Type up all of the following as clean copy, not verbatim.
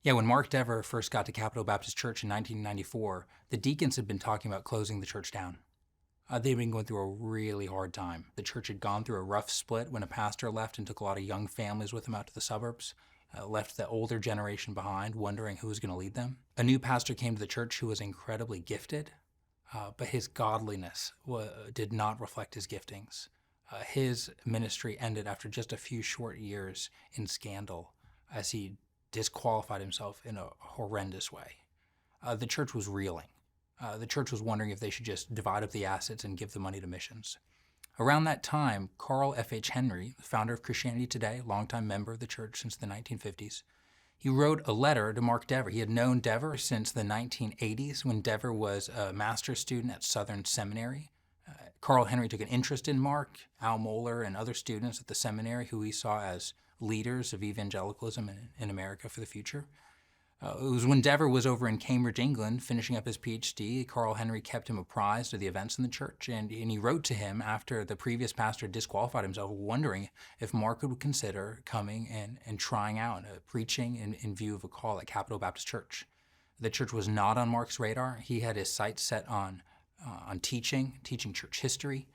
Yeah, when Mark Dever first got to Capital Baptist Church in 1994, the deacons had been talking about closing the church down. They'd been going through a really hard time. The church had gone through a rough split when a pastor left and took a lot of young families with him out to the suburbs, left the older generation behind, wondering who was going to lead them. A new pastor came to the church who was incredibly gifted, but his godliness did not reflect his giftings. His ministry ended after just a few short years in scandal as he disqualified himself in a horrendous way. The church was reeling. The church was wondering if they should just divide up the assets and give the money to missions. Around that time, Carl F.H. Henry, the founder of Christianity Today, longtime member of the church since the 1950s, he wrote a letter to Mark Dever. He had known Dever since the 1980s when Dever was a master's student at Southern Seminary. Carl Henry took an interest in Mark, Al Mohler, and other students at the seminary who he saw as leaders of evangelicalism in America for the future. It was when Dever was over in Cambridge, England, finishing up his PhD, Carl Henry kept him apprised of the events in the church, and he wrote to him after the previous pastor disqualified himself, wondering if Mark would consider coming and trying out preaching in view of a call at Capital Baptist Church. The church was not on Mark's radar. He had his sights set on teaching church history,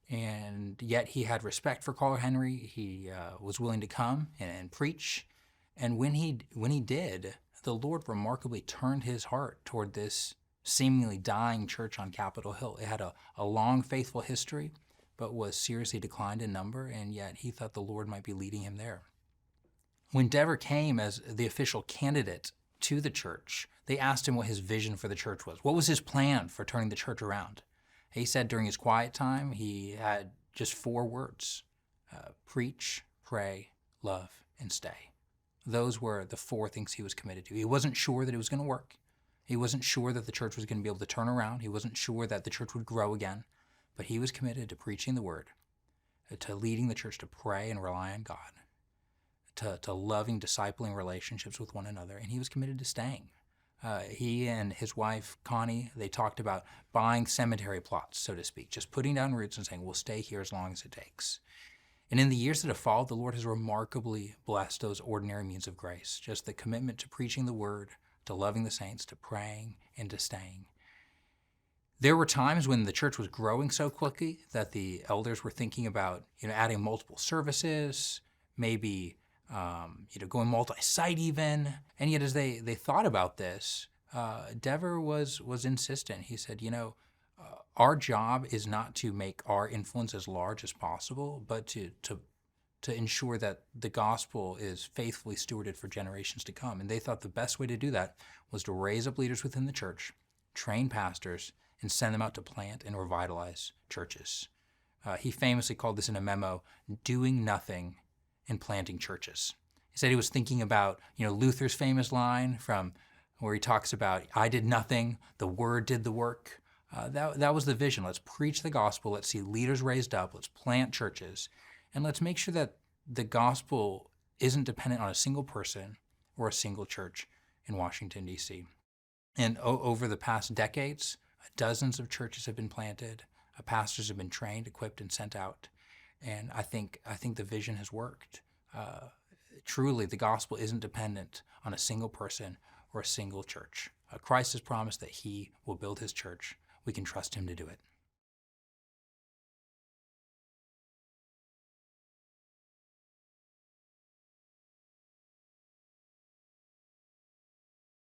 and yet he had respect for Carl Henry. He was willing to come and preach, and when he did, the Lord remarkably turned his heart toward this seemingly dying church on Capitol Hill. It had a long, faithful history, but was seriously declined in number, and yet he thought the Lord might be leading him there. When Dever came as the official candidate to the church, they asked him what his vision for the church was. What was his plan for turning the church around? He said during his quiet time, he had just 4 words: preach, pray, love, and stay. Those were the 4 things he was committed to. He wasn't sure that it was going to work. He wasn't sure that the church was going to be able to turn around. He wasn't sure that the church would grow again. But he was committed to preaching the word, to leading the church to pray and rely on God, to loving, discipling relationships with one another. And he was committed to staying. He and his wife, Connie, they talked about buying cemetery plots, so to speak, just putting down roots and saying, we'll stay here as long as it takes. And in the years that have followed, the Lord has remarkably blessed those ordinary means of grace, just the commitment to preaching the word, to loving the saints, to praying, and to staying. There were times when the church was growing so quickly that the elders were thinking about, adding multiple services, maybe, going multi-site even. And yet as they thought about this, Dever was insistent. He said, our job is not to make our influence as large as possible, but to ensure that the gospel is faithfully stewarded for generations to come. And they thought the best way to do that was to raise up leaders within the church, train pastors, and send them out to plant and revitalize churches. He famously called this in a memo, doing nothing and planting churches. He said he was thinking about, Luther's famous line from where he talks about, I did nothing, the word did the work. That was the vision. Let's preach the gospel. Let's see leaders raised up. Let's plant churches. And let's make sure that the gospel isn't dependent on a single person or a single church in Washington, D.C. And over the past decades, dozens of churches have been planted. Pastors have been trained, equipped, and sent out. And I think the vision has worked. Truly, the gospel isn't dependent on a single person or a single church. Christ has promised that he will build his church. We can trust him to do it.